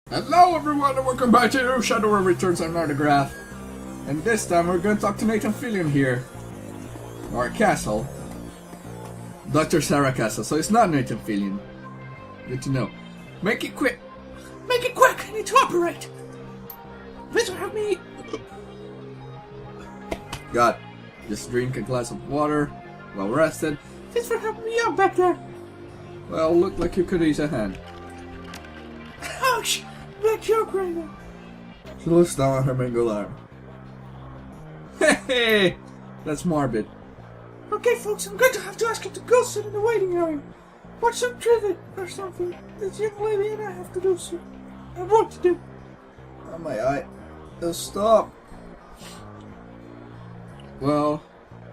Hello everyone and welcome back to Shadowrun Returns on Autograph. And this time we're going to talk to Nathan Fillion here. Or Castle. Dr. Sarah Castle, so it's not Nathan Fillion. Good to know. Make it quick! Make it quick! I need to operate! Please help me! God, just drink a glass of water, well rested. Thanks for helping me out back there! Well, looked like you could use a hand. Ouch! Black joke right now. She looks down at her mangled arm. Hey, that's morbid. Okay folks, I'm going to have to ask you to go sit in the waiting area. Watch some trivia or something. This young lady and I have to do so. I have work to do. Oh my eye. Oh, stop. Well,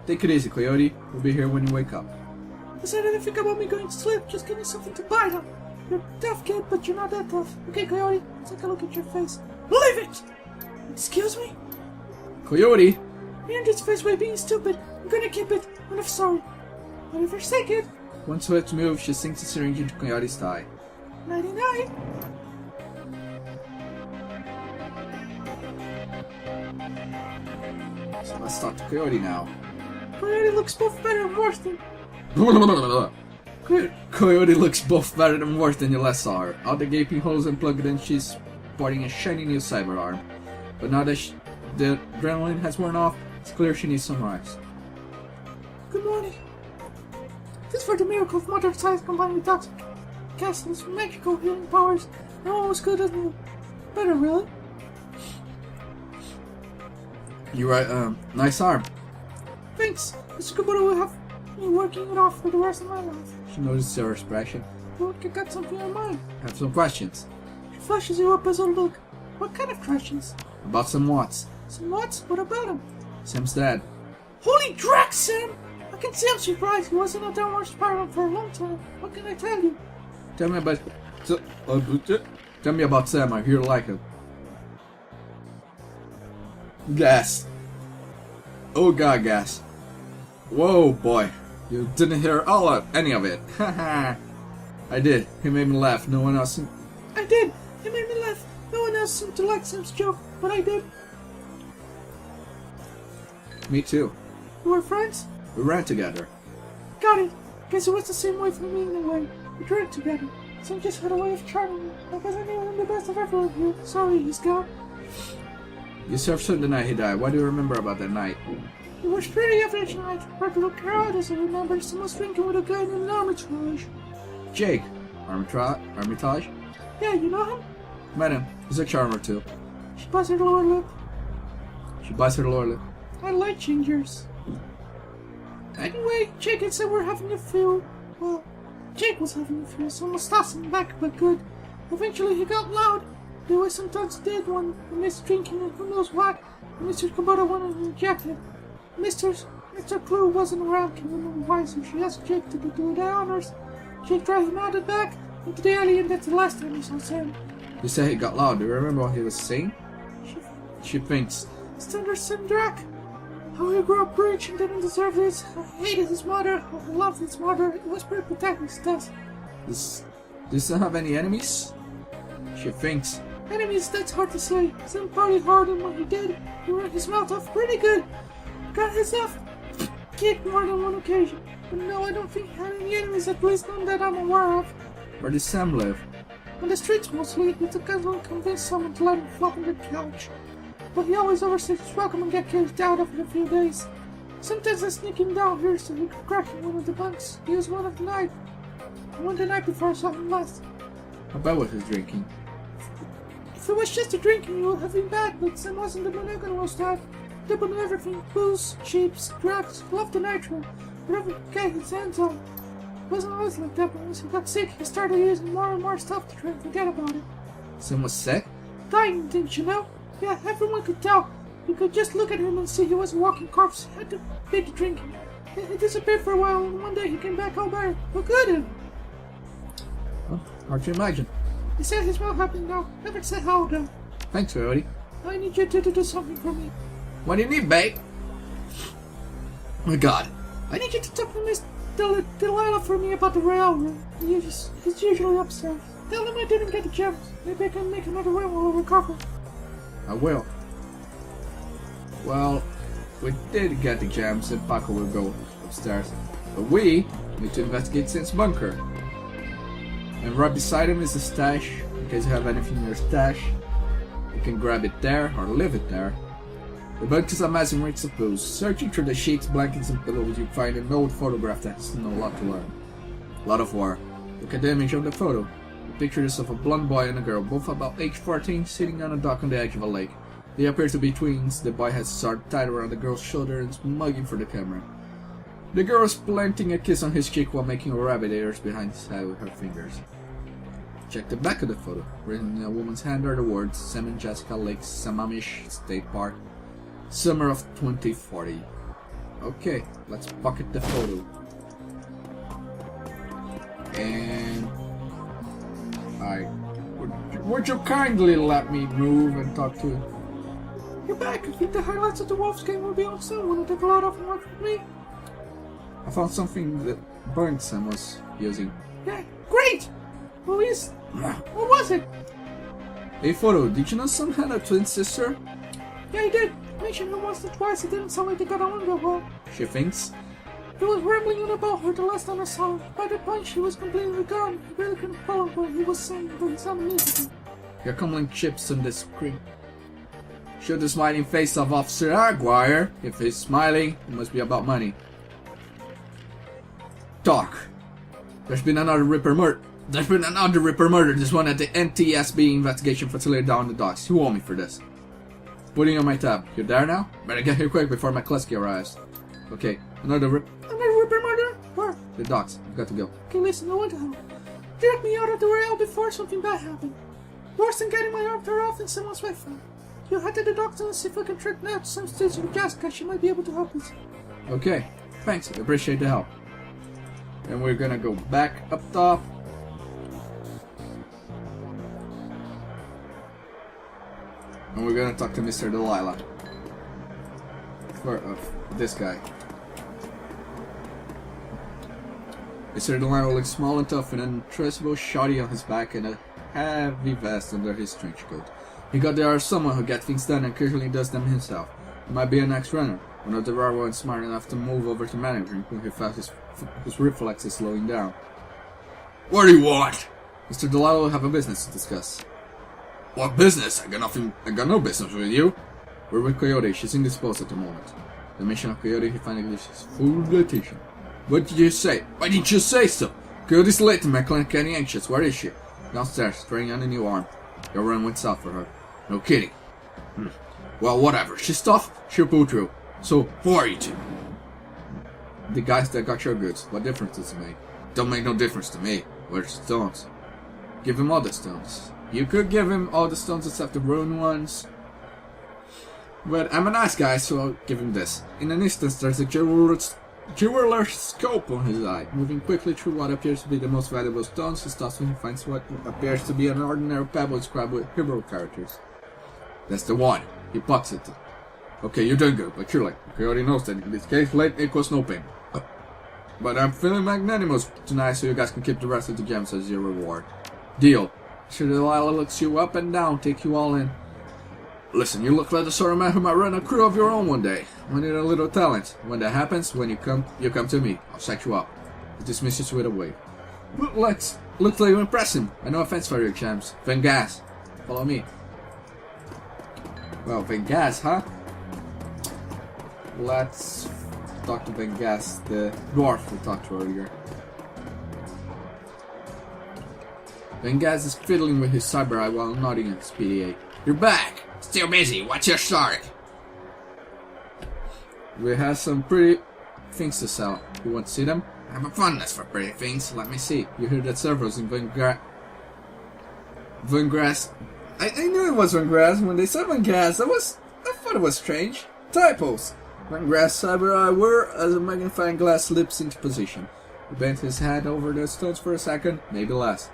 take it easy, Coyote. We'll be here when you wake up. I said anything about me going to sleep, just give me something to bite on. You're a tough kid, but you're not that tough. Okay, Coyote, let's take a look at your face. Leave it! Excuse me? Coyote! Me and this face way being stupid. I'm gonna keep it, and I'm sorry. But if I forsake it... One swift move, she sinks the syringe into Coyote's thigh. 99. So let's talk to Coyote now. Coyote looks both better and worse than... Coyote looks both better and worse than you last saw her. Out the gaping holes and plugged in, she's sporting a shiny new cyber arm. But now that the adrenaline has worn off, it's clear she needs some rest. Good morning. This for the miracle of mother size combined with Dr. Castle's magical healing powers. No one was good as new. Better, really? You're right, nice arm. Thanks. Mr. Kubota will have me working it off for the rest of my life. She notices your expression. Look, I got something on mind. Have some questions. She flashes you up as a look. What kind of questions? About some Watts. Some what's? What about him? Sam's dead. Holy Drax, Sam! I can see I'm surprised he wasn't a downward spiral for a long time. What can I tell you? Tell me about Sam. I hear like it. Gas. Oh god, gas. Whoa, boy. You didn't hear any of it. Haha. I did. He made me laugh. No one else. I did. He made me laugh. No one else seemed to like Sam's joke, but I did. Me too. We were friends? We ran together. Got it. Guess it was the same way for me in a way. We drank together. Sam just had a way of charming me. I guess I knew him the best I've ever lived here. Sorry, he's gone. You served him the night he died. What do you remember about that night? It was pretty average night. Hard to look around as I remember someone drinking with a guy in an Armitage. Jake. Armitage? Yeah, you know him? Met him. He's a charmer too. She buys her lower lip. I like gingers. Anyway, Jake had said we're having a few. Well, Jake was having a few, so almost tossed him back, but good. Eventually he got loud. The way sometimes did when he missed drinking and who knows what. And Mr. Kubota wanted to reject it. Mr. Clue wasn't around, came in why, so she asked Jake to do the honors. Jake dragged him out and back into the alley, and that's the last time he saw Sam. You said he got loud. Do you remember what he was saying? She thinks. Standard Drac. How he grew up rich and didn't deserve this. I hated his mother. I loved his mother. It was pretty protective stuff. Does he have any enemies? She thinks. Enemies, that's hard to say. Sam party hard, and when he did, he ran his mouth off pretty good. Got his ass kicked more than one occasion. But no, I don't think he had any enemies, at least none that I'm aware of. Where does Sam live? On the streets mostly. He took us and convinced someone to let him flop on the couch. But he always overstays his welcome and get kicked out after a few days. Sometimes I sneak him down here so he could crack in one of the bunks. He was one of the night. One the night before I saw him last. How bad was his drinking? If it was just a drinking, you would have been bad, but Sam wasn't the monogamous type. Dip on everything, booze, cheats, drugs, loved the nitro, whatever could get his hands on. It wasn't always like that, but once he got sick, he started using more and more stuff to try and forget about it. Sam was sick? Dying, didn't you know? Yeah, everyone could tell. You could just look at him and see he was a walking corpse. Had to big drinking. He disappeared for a while, and one day he came back all better. Look at him. Well, hard to imagine. He said his mouth happened now. Never said how though. Thanks, Coyote. I need you to do something for me. What do you need, babe? Oh my god. I need you to talk to Miss Delilah for me about the railroad. He's usually upstairs. Tell them I didn't get the gems. Maybe I can make another run while I recover. I will. Well, we did get the gems and Paco will go upstairs. But we need to investigate Sin's bunker. And right beside him is the stash. In case you have anything in your stash, you can grab it there or leave it there. The bunker's a massive rich suppose. Searching through the sheets, blankets and pillows, you find an old photograph that has a lot to learn. A lot of war. Look at the image of the photo. The picture is of a blonde boy and a girl, both about age 14, sitting on a dock on the edge of a lake. They appear to be twins. The boy has a sword tied around the girl's shoulder and is mugging for the camera. The girl is planting a kiss on his cheek while making a rabbit ears behind his head with her fingers. Check the back of the photo. Written in a woman's hand are the words Sam and Jessica Lake Sammamish State Park, Summer of 2040. Okay, let's pocket the photo. And would you kindly let me move and talk to you? You're back. I think the highlights of the Wolves game will be on soon. Wanna take a lot of work with me? I found something that Burnsome was using. Yeah, great! What was it? A photo. Did you know Sam had a twin sister? Yeah, I did. Mentioned her once or twice. It didn't sound like they got along that well. She thinks. He was rambling on about her the last time I saw her. By the point she was completely gone. I really couldn't follow what he was saying, but it sounded easy. You're coming chips on the screen. Show the smiling face of Officer Aguirre. If he's smiling, it must be about money. Talk. There's been another Ripper murder. This one at the NTSB investigation facility down the docks. You owe me for this. Putting on my tab. You're there now? Better get here quick before McCluskey arrives. Okay, another Ripper murder? Where? The docks. I've got to go. Okay, listen, I want to help. Direct me out of the rail before something bad happened. Worse than getting my arm tore off in someone's rifle. You head to the doctor and see if I can track out some stage with Jessica. She might be able to help us. Okay, thanks. I appreciate the help. And we're gonna go back up top. And we're gonna talk to Mr. Delilah. This guy. Mr. Delilah looks small and tough, with an untraceable shoddy on his back and a heavy vest under his trench coat. He got there as someone who gets things done and occasionally does them himself. He might be an ex-runner, one of the rare ones smart enough to move over to management when he felt his reflexes slowing down. What do you want? Mr. Delilah will have a business to discuss. What business? I got no business with you. We're with Coyote. She's indisposed at the moment. The mention of Coyote he finally gives his full attention. What did you say? Why didn't you say so? Coyote's late and my client getting anxious. Where is she? Downstairs, trying on a new arm. Your run went south for her. No kidding. Well, whatever. She's tough. She'll pull through. So, who are you two? The guys that got your goods. What difference does it make? Don't make no difference to me. Where's the stones? Give him all the stones. You could give him all the stones except the ruined ones. But I'm a nice guy, so I'll give him this. In an instant, there's a jeweler's scope on his eye. Moving quickly through what appears to be the most valuable stones, he stops when he finds what appears to be an ordinary pebble inscribed with Hebrew characters. That's the one. He pops it. Okay, you're doing good, but surely, Coyote knows that in this case, late equals no pain. But I'm feeling magnanimous tonight, so you guys can keep the rest of the gems as your reward. Deal. Sir Delilah looks you up and down, take you all in. Listen, you look like the sort of man who might run a crew of your own one day. We need a little talent. When that happens, when you come to me. I'll set you up. He dismisses you with a wave. Looks like you impress him. I no offense for your champs. Van Gas. Follow me. Well, Van Gas, huh? Let's talk to Van Gas, the dwarf we talked to earlier. Van Gas is fiddling with his cyber eye while nodding at his PDA. You're back! Still busy, what's your story? We have some pretty things to sell. You want to see them? I have a fondness for pretty things. Let me see. You hear that servos in Van Grass. I knew it was Van Grass. When they said Van Gas, I thought it was strange. Typos. Van Grass cyber eye whir as a magnifying glass slips into position. He bent his head over the stones for a second, maybe less.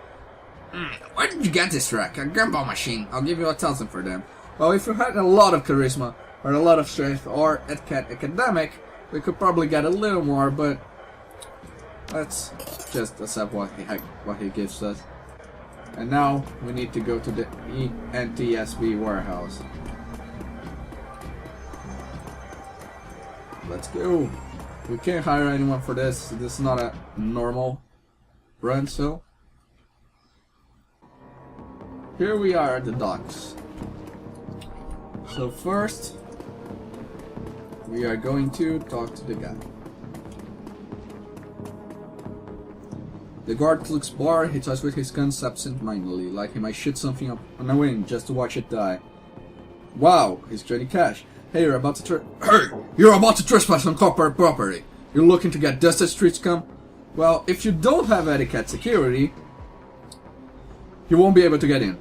Where did you get this rack? A gumball machine. I'll give you 1,000 for them. Well, if you had a lot of charisma, or a lot of strength, or academic, we could probably get a little more, but let's just accept what he gives us. And now we need to go to the NTSB warehouse. Let's go. We can't hire anyone for this. This is not a normal run, so here we are at the docks. So first, we are going to talk to the guy. The guard looks bored. He toys with his guns absent-mindedly, like he might shoot something up on the wing just to watch it die. Wow, he's trading cash. Hey, you're about to trespass on corporate property. You're looking to get dusted, street scum? Well, if you don't have etiquette security, you won't be able to get in.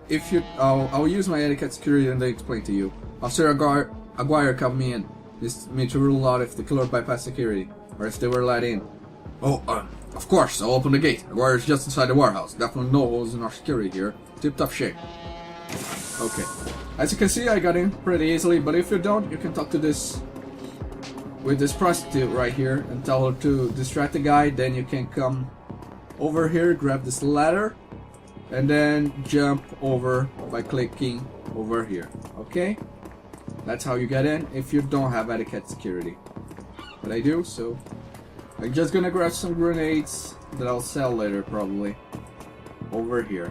If you, I'll use my etiquette security and then explain to you. Officer Aguirre called me in. This me to rule out if the killer bypassed security, or if they were let in. Oh, of course, I'll open the gate. Aguirre's just inside the warehouse. Definitely no holes in our security here. Tip-top shape. Okay. As you can see, I got in pretty easily, but if you don't, you can talk to this prostitute right here and tell her to distract the guy. Then you can come over here, grab this ladder, and then jump over by clicking over here. Okay? That's how you get in if you don't have etiquette security. But I do, so I'm just gonna grab some grenades that I'll sell later probably. Over here.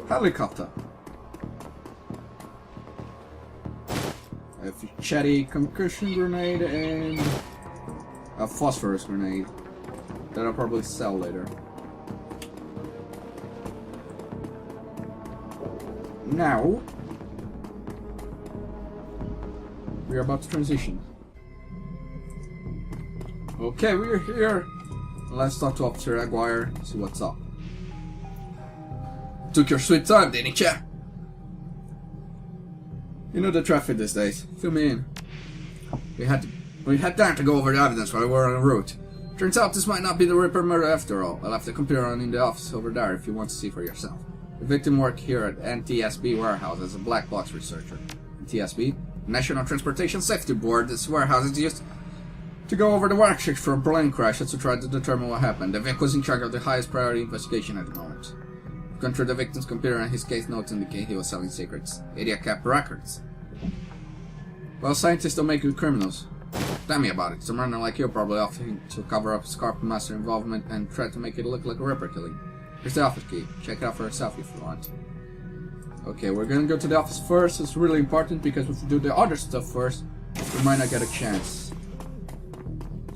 Helicopter. A Shady concussion grenade and a phosphorus grenade that I'll probably sell later. Now we are about to transition. Okay, we're here. Let's talk to Officer Aguirre, see what's up. Took your sweet time, didn't ya? You know the traffic these days. Fill me in. We had time to go over the evidence while we were en route. Turns out this might not be the Ripper murder after all. I left the computer on in the office over there if you want to see for yourself. The victim worked here at NTSB warehouse as a black box researcher. NTSB, National Transportation Safety Board. This warehouse is used to go over the worksheets for a plane crash and to try to determine what happened. The Vic was in charge of the highest priority investigation at the moment. Gone through the victim's computer and his case notes indicate he was selling secrets. Idiot kept records. Well, scientists don't make good criminals. Tell me about it. Some runner like you probably offering to cover up Scarp Master involvement and try to make it look like a Ripper killing. Here's the office key. Check it out for yourself if you want. Okay, we're gonna go to the office first. It's really important because if we do the other stuff first, we might not get a chance.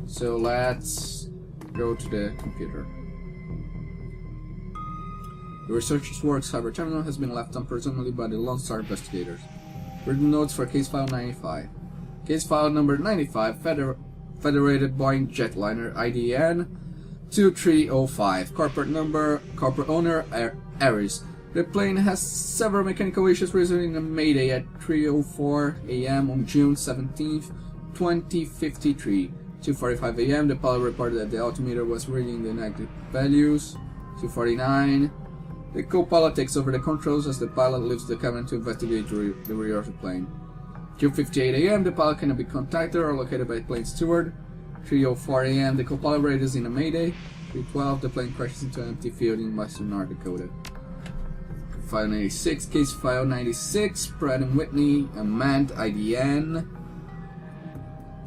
So let's go to the computer. The researcher's work cyber terminal has been left on presumably by the Lone Star investigators. Written notes for case file 95. Case file number 95, Federated Boeing Jetliner IDN 2305. Corporate number, corporate owner, Aries. The plane has several mechanical issues resulting in a mayday at 3:04 a.m. on June 17th, 2053. 2:45 a.m. the pilot reported that the altimeter was reading the negative values. 2:49. The co-pilot takes over the controls as the pilot leaves the cabin to investigate the rear of the plane. 2:58 a.m. the pilot cannot be contacted or located by the plane steward. 3:04 a.m. the co-pilot radar is in a mayday. 3:12 the plane crashes into an empty field in western North Dakota. File 96, case file 96, Pratt and Whitney, Amand IDN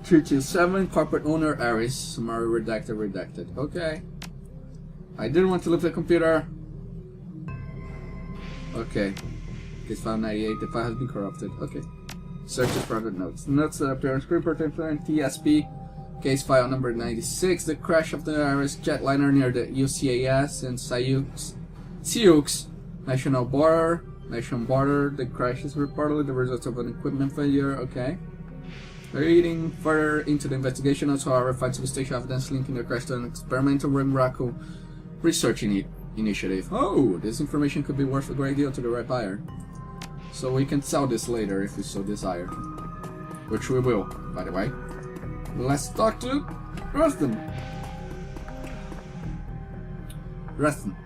327, corporate owner Aries, summary redacted. Okay. I didn't want to leave the computer. Okay. Case file 98, the file has been corrupted. Okay. Search is private notes. Notes that appear on screen pertain to TSP. Case file number 96, the crash of the Aries jetliner near the UCAS and Sioux National Border. The crash is reportedly the result of an equipment failure. Okay. Reading further into the investigation, also however finds substantial evidence linking the crash to an experimental Rimraku research initiative. Oh, this information could be worth a great deal to the right buyer. So we can sell this later if we so desire. Which we will, by the way. Let's talk to Rustin.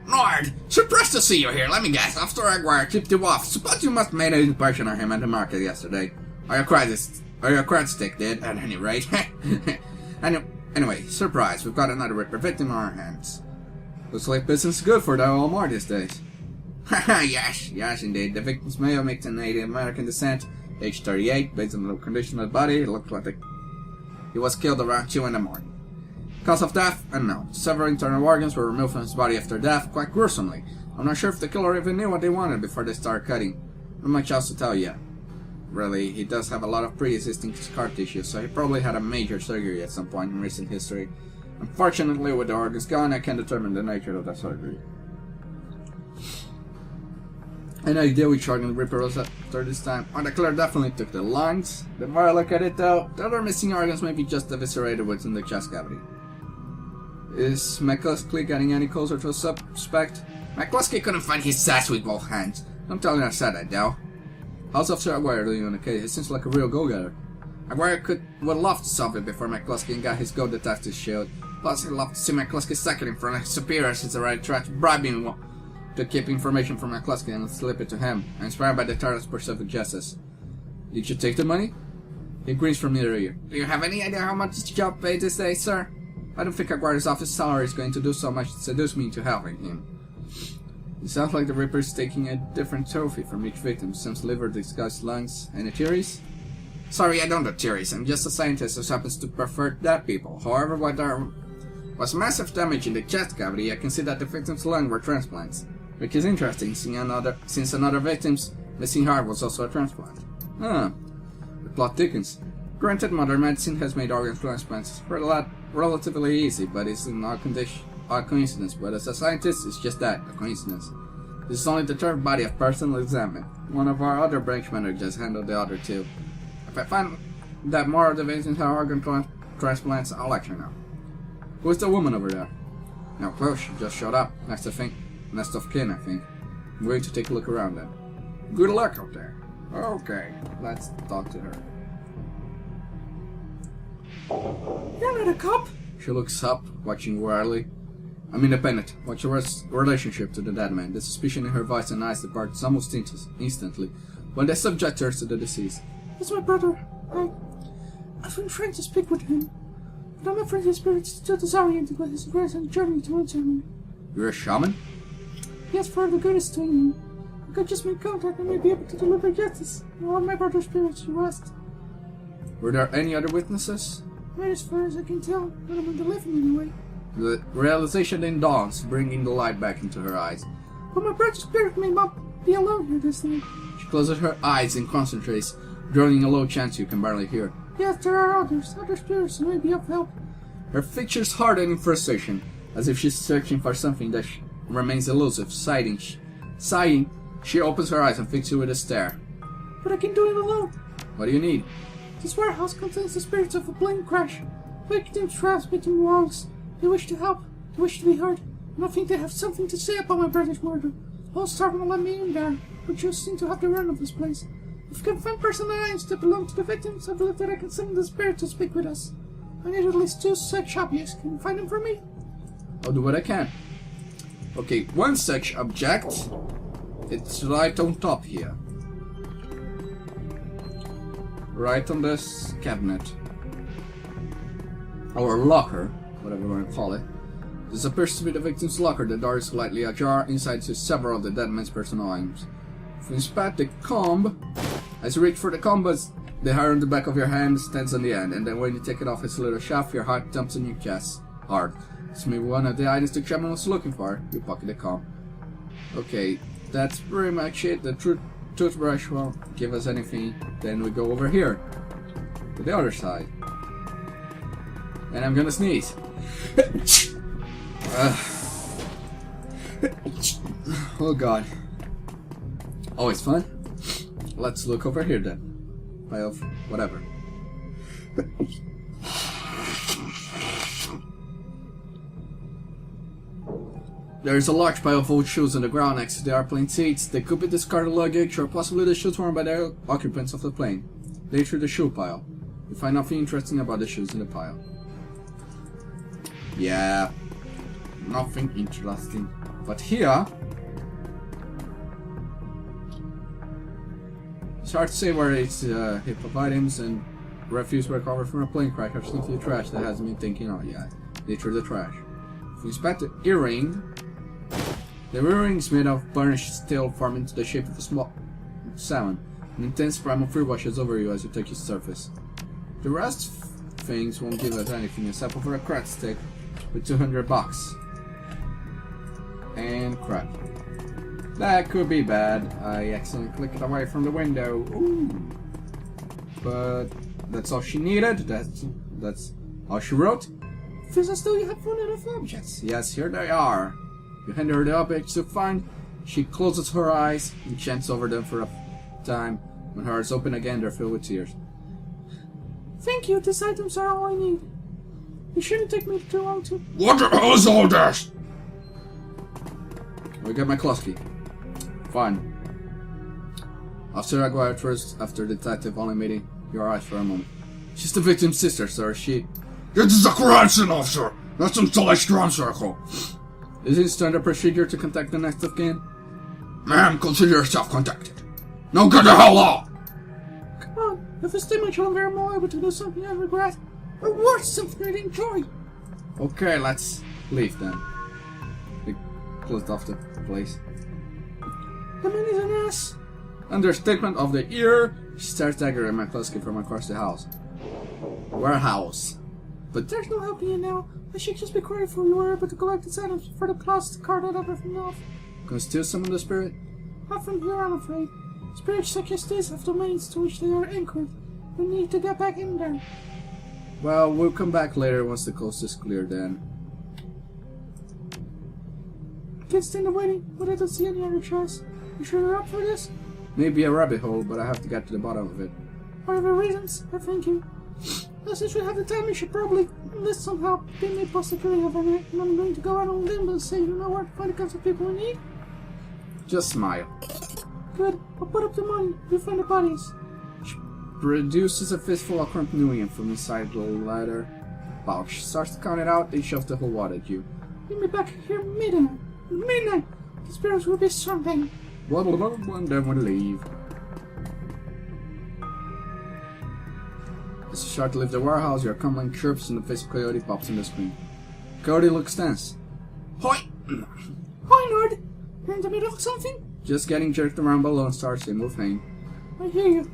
Lord, surprised to see you here. Let me guess. Officer Aguirre tipped you off. Suppose you must have made an impression on him at the market yesterday. Or your credit stick did, at any rate. Anyway, surprise. We've got another Ripper victim on our hands. Looks like business is good for the Walmart these days. Haha, yes indeed. The victim's male, mixed and Native American descent, age 38. Based on the condition of the body, it looked like he was killed around 2 in the morning. Cause of death, unknown. Several internal organs were removed from his body after death, quite gruesomely. I'm not sure if the killer even knew what they wanted before they started cutting. Not much else to tell yet. Really, he does have a lot of pre-existing scar tissue, so he probably had a major surgery at some point in recent history. Unfortunately, with the organs gone, I can't determine the nature of that surgery. Any idea which organ the Reaper was after this time? Well, the killer definitely took the lungs. The more I look at it though, the other missing organs may be just eviscerated within the chest cavity. Is McCluskey getting any closer to a suspect? McCluskey couldn't find his sass with both hands. I'm telling you I said that, though. How's Officer Aguirre doing on the case? He seems like a real go-getter. Aguirre would love to solve it before McCluskey got his gold detective shield. Plus, he'd love to see McCluskey second in front of his superiors since the right try to bribe him to keep information from McCluskey and slip it to him. I'm inspired by the Tara's pursuit of justice. Did you take the money? He grins from ear to ear. Do you have any idea how much this job paid this day, sir? I don't think Aguirre's office salary is going to do so much to seduce me into helping him. It sounds like the Reaper is taking a different trophy from each victim. Some liver, disguised lungs. Any theories? Sorry, I don't do theories. I'm just a scientist who happens to prefer dead people. However, while there was massive damage in the chest cavity, I can see that the victim's lungs were transplants. Which is interesting, since another victim's missing heart was also a transplant. The plot thickens. Granted, modern medicine has made organ transplants relatively easy, but it's an odd coincidence. But as a scientist, it's just that, a coincidence. This is only the third body I've personally examined. One of our other branch managers handled the other two. If I find that more of the victims have organ transplants, I'll let you know. Who's the woman over there? No clue, she just showed up. Next of kin, I think. I'm going to take a look around then. Good luck out there. Okay, let's talk to her. You're not a cop? She looks up, watching warily. I'm independent. What's your relationship to the dead man? The suspicion in her voice and eyes departs almost instantly when the subject turns to the deceased. He's my brother. I've been trying to speak with him, but I'm afraid his spirit is too disoriented by his recent journey to answer me. You're a shaman? Yes, for the greatest to you. I could just make contact and may be able to deliver justice. I want my brother's spirit to rest. Were there any other witnesses? Right, as far as I can tell, none of them to live anyway. The realization then dawns, bringing the light back into her eyes. But my brother's spirit may not be alone here this night. She closes her eyes and concentrates, droning a low chant you can barely hear. Yes, there are other spirits who may be of help. Her features harden in frustration, as if she's searching for something that remains elusive. Sighing, she opens her eyes and fixes you with a stare. But I can do it alone. What do you need? This warehouse contains the spirits of a plane crash. Victims trapped between walls. They wish to help. They wish to be heard. And I think they have something to say about my brother's murder. All starting to let me in there, but you seem to have the run of this place. If you can find personal names that belong to the victims, I believe that I can summon the spirit to speak with us. I need at least 2 such objects. Can you find them for me? I'll do what I can. Okay, one such object. It's right on top here. Right on this cabinet. Or locker, whatever you want to call it. This appears to be the victim's locker. The door is slightly ajar. Inside is several of the dead man's personal items. If you inspect the comb, as you reach for the comb, the hair on the back of your hand stands on the end, and then when you take it off its little shaft, your heart dumps in your chest. Hard. It's maybe one of the items the shaman was looking for. You pocket the comb. Okay, that's pretty much it. The toothbrush won't give us anything. Then we go over here, to the other side. And I'm gonna sneeze. Oh god. Always fun. Let's look over here then. Pile of whatever. There is a large pile of old shoes on the ground next to the airplane seats. They could be discarded luggage or possibly the shoes worn by the occupants of the plane. They threw the shoe pile. You find nothing interesting about the shoes in the pile. Yeah, nothing interesting. But here, it's hard to say where it's hip-hop items and refuse were recovered from a plane crash or simply trash that hasn't been taken out yet. They threw the trash. If you inspect the earring, The rearing is made of burnished steel formed into the shape of a small salmon. An intense primal fear washes over you as you take its surface. The rest things won't give us anything except for a crack stick with $200. And crap. That could be bad. I accidentally clicked away from the window. Ooh. But that's all she needed. That's all she wrote. Feels as though you have found enough objects. Yes, here they are. You hand her the objects you find. She closes her eyes and chants over them for a time. When her eyes open again, they're filled with tears. Thank you, these items are all I need. It shouldn't take me too long to... What the hell is all this? I got my class key. Fine. After I go out first, after the detective only meeting your eyes for a moment. She's the victim's sister, sir. She... This is a crime scene, officer! That's some select crime circle. Is it standard procedure to contact the next of kin? Ma'am, consider yourself contacted. Now get the hell out! Come on, if it's too much longer, I'm more able to do something I regret. Or worse, something I'd enjoy. Okay, let's leave then. We closed off the place. The man is an ass. Understatement of the year. She starts daggering my closely from across the house. Warehouse. But There's no helping you now. I should just be grateful you were able to collect its items before the clouds carted everything off. can still summon the spirit? Not from here, I'm afraid. Spirits such as this have domains to which they are anchored. We need to get back in there. Well, we'll come back later once the coast is clear then. Can't stand the waiting, but I don't see any other choice. You sure you're up for this? Maybe a rabbit hole, but I have to get to the bottom of it. Whatever reasons, I thank you. Now, since we have the time, we should probably enlist some help. They may post security overnight, and I'm going to go out on a limb and say you know where to find the kinds of people we need. Just smile. Good. I'll put up the money. You find the bodies. She produces a fistful of current million from inside the leather pouch. Starts to count it out, and shoves the whole wad at you. Meet me back here midnight. Midnight! The spirits will be something. Blah blah blah blah, and then we leave. As you start to leave the warehouse, your command chirps and the face of Coyote pops on the screen. Coyote looks tense. Hoi! Hi, Nord. You're in the middle of something? Just getting jerked around by Lone Star's in with pain. I hear you.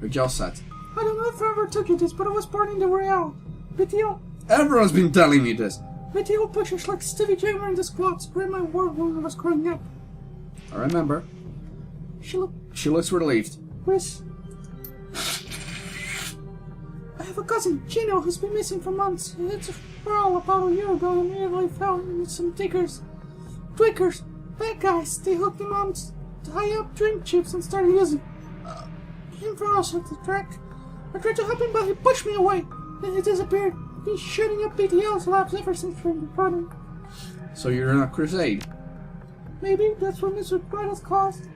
Your jaw set. I don't know if I ever told you this, but I was born in the Royale. BTO. Everyone's been telling me this. BTO pushers like Stevie J were in the squats were in my ward when I was growing up. I remember. She looks relieved. Chris. I have a cousin, Gino, who's been missing for months. He hit a brawl about a year ago and nearly fell in some tweakers, bad guys. They hooked him on tie-up drink chips and started using him for us at the track. I tried to help him, but he pushed me away. Then he disappeared. Been shooting up BTL's labs ever since from the bottom. So you're in a crusade. Maybe that's what Mr. Battle's caused.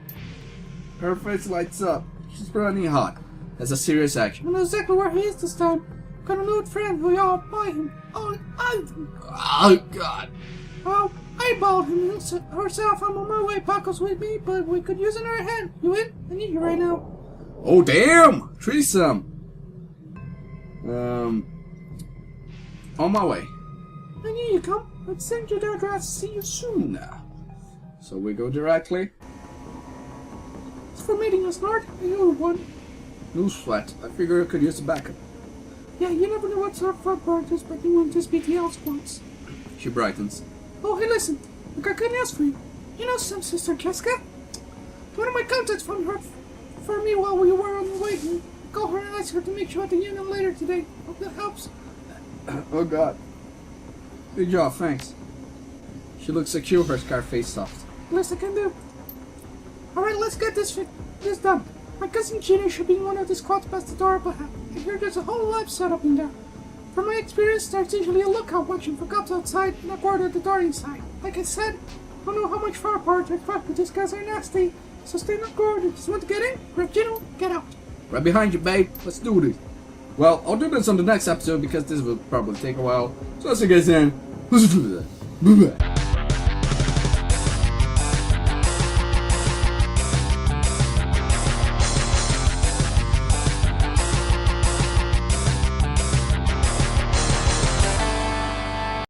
Her face lights up. She's running hot. That's a serious action. I know exactly where he is this time. Got an old friend who y'all buy him. Oh, God. Well, I bought him herself. I'm on my way. Paco's with me, but we could use another hand. You in? I need you right now. Oh, damn! Threesome. On my way. I knew you'd come. I'd send you the address. See you soon. Nah. So we go directly. It's for meeting us, Lord. You one. No sweat. I figure I could use the backup. Yeah, you never know what's up front part is, but you want this BTL squads. She brightens. Oh, hey, listen. I got good news for you. You know some Sister Jessica? One of my contacts found her for me while we were on the way here. Call her and ask her to meet you at the union later today. Hope that helps. Oh, God. Good job, thanks. She looks secure, her scar face soft. Least I can do. Alright, let's get this done. My cousin Gino should be in one of the squads past the door, but I hear there's a whole lab set up in there. From my experience, there's usually a lookout watching for cops outside and a guard at the door inside. Like I said, I don't know how much firepower to expect, but these guys are nasty. So stay on guard. If you want to get in, grab Gino, get out. Right behind you, babe. Let's do this. Well, I'll do this on the next episode because this will probably take a while. So I'll see you guys then. Bye-bye.